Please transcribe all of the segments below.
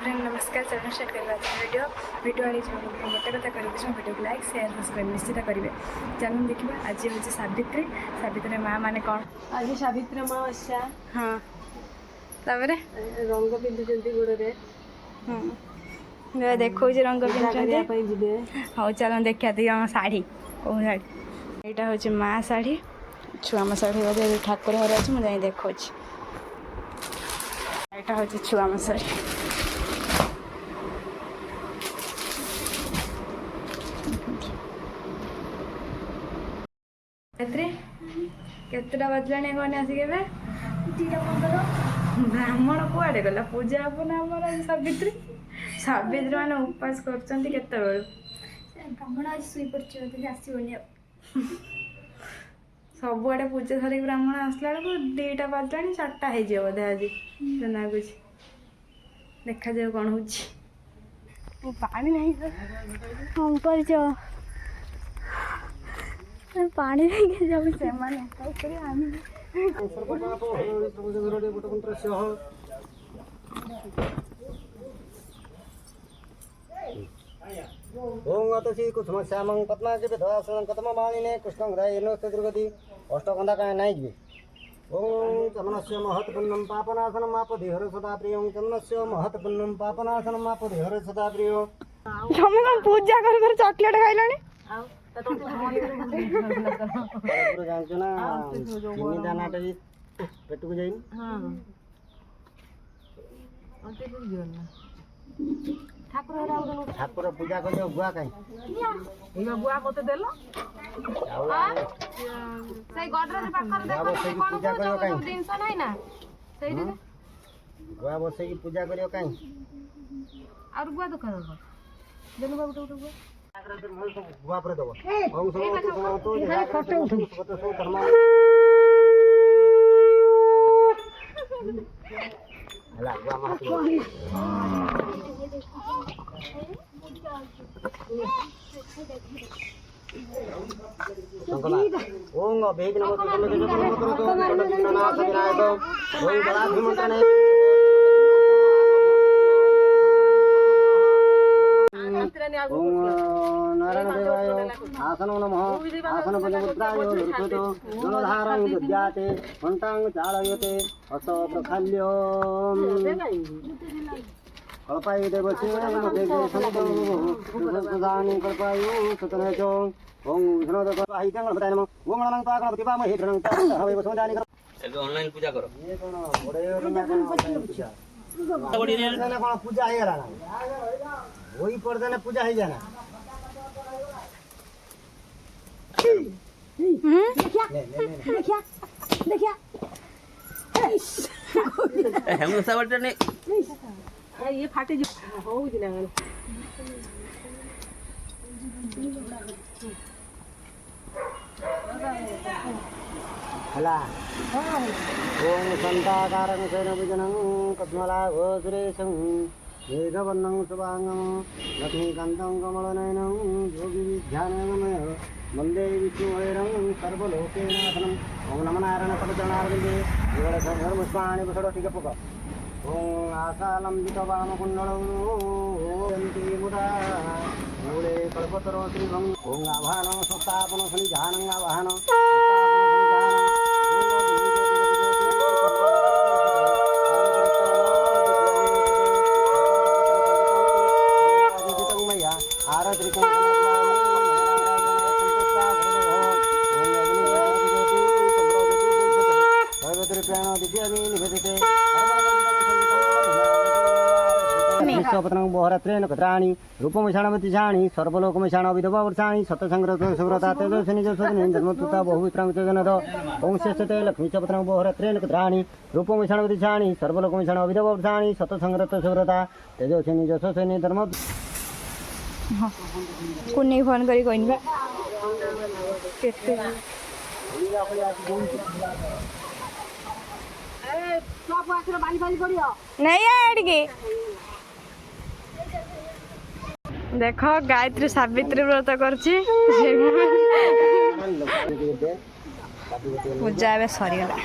Friend नमस्कार चरण start करवा वीडियो वीडियो आड़ी गोटे कथा करें वीडियो को लाइक शेयर सब्सक्राइब निश्चित करेंगे। चलन देखा आज हूँ सावित्री सावित्री माँ मैंने कौन आज सावित्री अमावस्या। हाँ तापर रंग पिंधुंट गोड़े देखो रंग पिंधुंटे हाँ चल देखा दी आम शाढ़ी कौ शाढ़ी यहाँ हूँ माँ शाढ़ी छुआम शाढ़ी बोधे ठाकुर घर अच्छे मुझे देखा यहाँ हूँ छुआम शाढ़ी केतटा बजलानी कौन आसिक ब्राह्मण कुआडे गला पूजा हम ना आम सावित्री सावित्री मैंने उपास कर ब्राह्मण आज शुई पड़े आसबनी सबुआड़े पूजा सारे ब्राह्मण आसला बेलू 2टा बजलानी 4टा हो बोधे आज लगुच देखा जाए कौन हो पानी नहीं हम पर पानी नहीं जब से ओम अतसी कुसुम श्यामं पद्माजी विधवासनं कतममालिने कृष्णं हृदयेनोऽस्ति दुर्गति अष्टकन्धकाय नायज्वे ओम चमनस्य महत्पुण्यं पापनाशनं आपदिहर सदा प्रियं चमनस्य महत्पुण्यं पापनाशनं आपदिहर सदा प्रियो जमे कौन पूजा कर चॉकलेट खाइलानी जानছো ना चिनी दानाटा भी पेट को जाइनी ठाकुर पूजा कर गुआ कहीं गुआ मत देल पूजा कर गुआ बस पूजा कर गुआ दुकान देनु बाबू तो गुआ गुआ पर दबो हला गुआ मात ओम अभेद नमो ओम बड़ा भीमंत्रण नारायण देवाय आसनो नमः आसन पदमुद्राय लुठतो जलधारं दद्याते घण्टां चालयते हस्तो प्रखाल्यो कल्पाय देवस्य देवसंदानि कल्पाय सतनेचो ओम धनोद कल्पाय गणपताय नमः ओम नमः गणपति पामहि धनं हवे वसुंदानि कर एबे ऑनलाइन पूजा करो ये कोन बड़े पूजा बड़ी रे ना कोन पूजा हे गला वही पर्दा ने पूजा है जाना देखिया हम सब ने ये फाटे जो हो दिना हला ओम संताकारं सेनभुजनं पद्मलाभो सुरेशं मेघवर्णं शुभांगं लक्ष्मीकान्तं कमलनयनं योगिविद्यानगमय वन्दे विष्णुहरं सर्वलोकेनाथनं ओम नमो नारायण सर्वजनार्दने धर्मस्वाणि पुष्पटिकपुक ओम आशालम्बितवामकुण्डलं यन्ति मुदा मूले कल्पतरो श्रीभं ओम आभानं संस्थापनं सन्निधानं आवाहनं बहरात्रेण कत्राणि रूपमशाणवतिशाणि सर्वलोकमशाण विधवा वर्षाणि सतसंग्रह सुव्रता तेजस्विनी जस्वतिनी धर्मतुता बहुवित्रांग जनद ओम शेषते लक्ष्मी चपत्रं बहरात्रेण कत्राणि रूपमशाणवतिशाणि सर्वलोकमशाण विधवा वर्षाणि सतसंग्रह सुव्रता तेजस्विनी जस्वतिनी धर्म कुन्नी फोन करी कोइन बा केते नहीं आड़के देख गायत्री सावित्री व्रत करची पूजा ए सरीगला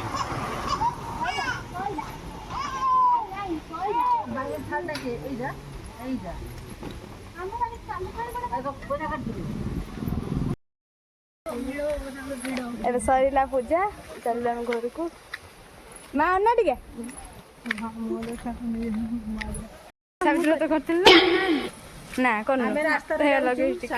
ଏବେ ସରିଲା ପୂଜା ଚାଲିଲା ଆମ ଘରକୁ ମା ଅନା ଟିକେ ସାବିତ୍ରୀ ତ କରିଥିଲି ନା କରୁନ ଲଗେଇ ଟିକେ